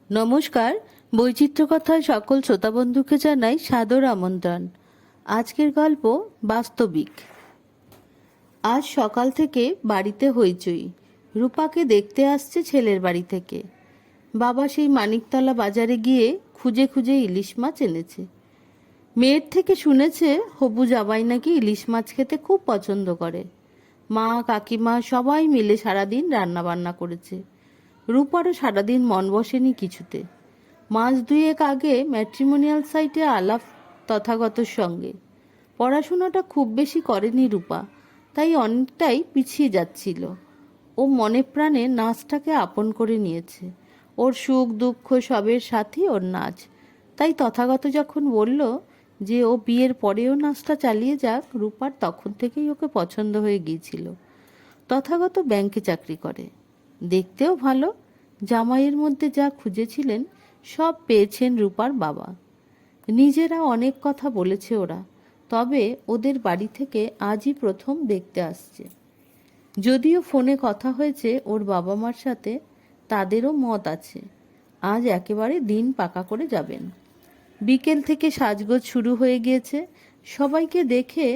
নমস্কার, বৈচিত্র্য কথায় সকল শ্রোতা বন্ধুকে জানাই সাদর আমন্ত্রণ। আজকের গল্প বাস্তবিক। আজ সকাল থেকে বাড়িতে হইচই। রূপাকে দেখতে আসছে ছেলের বাড়ি থেকে। বাবা সেই মানিকতলা বাজারে গিয়ে খুঁজে খুঁজে ইলিশ মাছ এনেছে। মেয়ের থেকে শুনেছে হবু জামাই নাকি ইলিশ মাছ খেতে খুব পছন্দ করে। মা কাকিমা সবাই মিলে সারাদিন রান্না বান্না করেছে। রূপারও সারাদিন মন বসেনি কিছুতে। মাস দুয়েক আগে ম্যাট্রিমোনিয়াল সাইটে আলাপ তথাগতর সঙ্গে। পড়াশোনাটা খুব বেশি করেনি রূপা, তাই অনেকটাই পিছিয়ে যাচ্ছিল। ও মনে প্রাণে নাচটাকে আপন করে নিয়েছে। ওর সুখ দুঃখ সবের সাথেই ওর নাচ। তাই তথাগত যখন বলল যে ও বিয়ের পরেও নাচটা চালিয়ে যাক, রূপার তখন থেকেই ওকে পছন্দ হয়ে গিয়েছিল। তথাগত ব্যাংকে চাকরি করে, দেখতেও ভালো। জামাইয়ের মধ্যে যা খুঁজেছিলেন সব পেয়েছেন রূপার বাবা। নিজেরা অনেক কথা বলেছে ওরা, তবে ওদের বাড়ি থেকে আজই প্রথম দেখতে আসছে। যদিও ফোনে কথা হয়েছে ওর বাবা মার সাথে, তাদেরও মত আছে আজ একেবারে দিন পাকা করে যাবেন। বিকেল থেকে সাজগোজ শুরু হয়ে গিয়েছে। সবাইকে দেখে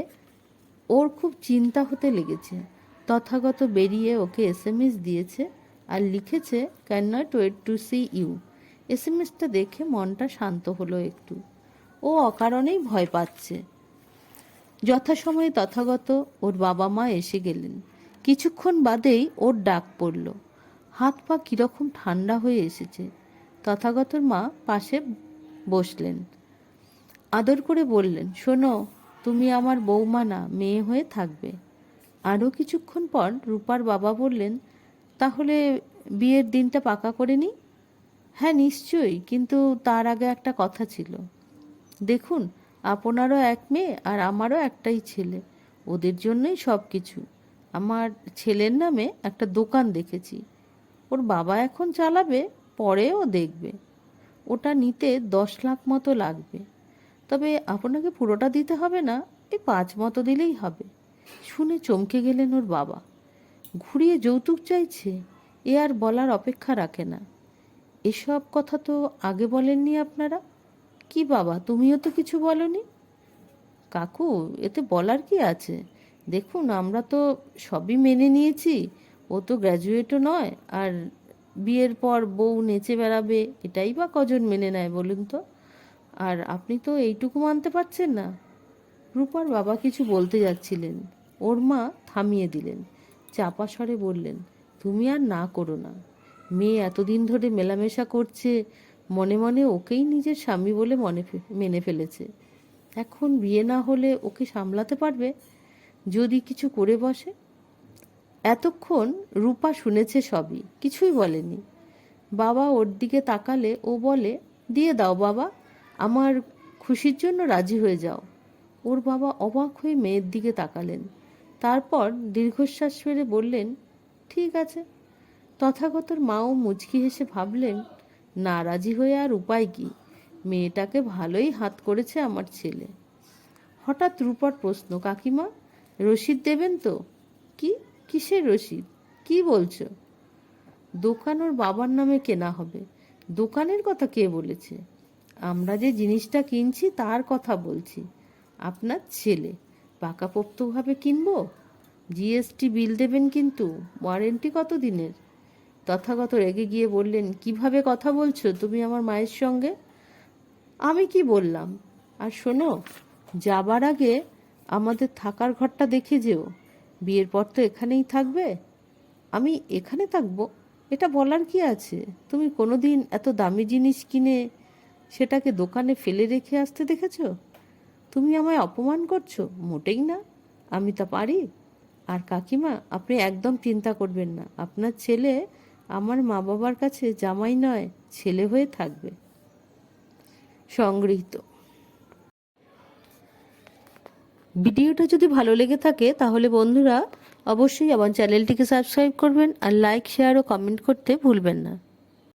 ওর খুব চিন্তা হতে লেগেছে। তথাগত বেরিয়ে ওকে এসএমএস দিয়েছে আর লিখেছে, can not wait to see you. এসএমএসটা দেখে মনটা শান্ত হলো একটু। ও অকারণেই ভয় পাচ্ছে। যথাসময়ে তথাগত ওর বাবা মা এসে গেলেন। কিছুক্ষণ বাদেই ওর ডাক পড়ল। হাত পা কিরকম ঠান্ডা হয়ে এসেছে। তথাগতর মা পাশে বসলেন, আদর করে বললেন, শোনো, তুমি আমার বৌমা না, মেয়ে হয়ে থাকবে। আরও কিছুক্ষণ পর রূপার বাবা বললেন, তাহলে বিয়ের দিনটা পাকা করে নি? হ্যাঁ নিশ্চয়ই, কিন্তু তার আগে একটা কথা ছিল। দেখুন, আপনারও এক মেয়ে আর আমারও একটাই ছেলে, ওদের জন্যই সব কিছু। আমার ছেলের নামে একটা দোকান দেখেছি, ওর বাবা এখন চালাবে, পরেও দেখবে। ওটা নিতে 10 লাখ মতো লাগবে, তবে আপনাকে পুরোটা দিতে হবে না, এই 5 মতো দিলেই হবে। শুনে চমকে গেলেন ওর বাবা। ঘুরিয়ে যৌতুক চাইছে? এ আর বলার অপেক্ষা রাখে না। এসব কথা তো আগে বলেননি আপনারা। কি বাবা, তুমিও তো কিছু বলনি? কাকু, এতে বলার কি আছে? দেখুন, আমরা তো সবই মেনে নিয়েছি। ও তো গ্র্যাজুয়েটও নয়, আর বিয়ের পর বউ নেচে বেড়াবে, এটাই বা কজন মেনে নেয় বলুন তো? আর আপনি তো এইটুকু মানতে পারছেন না। রূপার বাবা কিছু বলতে যাচ্ছিলেন, ওর মা থামিয়ে দিলেন। চাপা স্বরে বললেন, তুমি আর না করো না। মেয়ে এতদিন ধরে মেলামেশা করছে, মনে মনে ওকেই নিজের স্বামী বলে মেনে ফেলেছে। এখন বিয়ে না হলে ওকে সামলাতে পারবে? যদি কিছু করে বসে। এতক্ষণ রূপা শুনেছে সবই, কিছুই বলেনি। বাবা ওর দিকে তাকালে ও বলে, দিয়ে দাও বাবা, আমার খুশির জন্য রাজি হয়ে যাও। ওর বাবা অবাক হয়ে মেয়ের দিকে তাকালেন, তারপর দীর্ঘশ্বাস ফেলে বললেন, ঠিক আছে। তথাগতর মাও মুচকি হেসে ভাবলেন, না রাজি হয়ে আর উপায় কি, মেয়েটাকে ভালোই হাত করেছে আমার ছেলে। হঠাৎ রূপার প্রশ্ন, কাকিমা, রসিদ দেবেন তো? কি? কিসের রসিদ? কি বলছো? দোকান ওর বাবার নামে কেনা হবে। দোকানের কথা কে বলেছে? আমরা যে জিনিসটা কিনছি তার কথা বলছি। আপনার ছেলে পাকাপোক্তভাবে কিনবো। জিএসটি বিল দেবেন, কিন্তু ওয়ারেন্টি কত দিনের? তথাগত রেগে গিয়ে বললেন, কিভাবে কথা বলছো তুমি আমার মায়ের সঙ্গে? আমি কি বললাম? আর শোনো, যাবার আগে আমাদের থাকার ঘরটা দেখে যেও। বিয়ের পর তো এখানেই থাকবে। আমি এখানে থাকবো, এটা বলার কি আছে? তুমি কোনোদিন এত দামি জিনিস কিনে সেটাকে দোকানে ফেলে রেখে আসতে দেখেছো? তুমি আমায় অপমান করছো? মোটেই না, আমি তা পারি। আর কাকিমা, আপনি একদম চিন্তা করবেন না, আপনার ছেলে আমার মা বাবার কাছে জামাই নয়, ছেলে হয়ে থাকবে। সংগৃহীত। ভিডিওটা যদি ভালো লেগে থাকে তাহলে বন্ধুরা অবশ্যই আমার চ্যানেলটিকে সাবস্ক্রাইব করবেন আর লাইক, শেয়ার ও কমেন্ট করতে ভুলবেন না।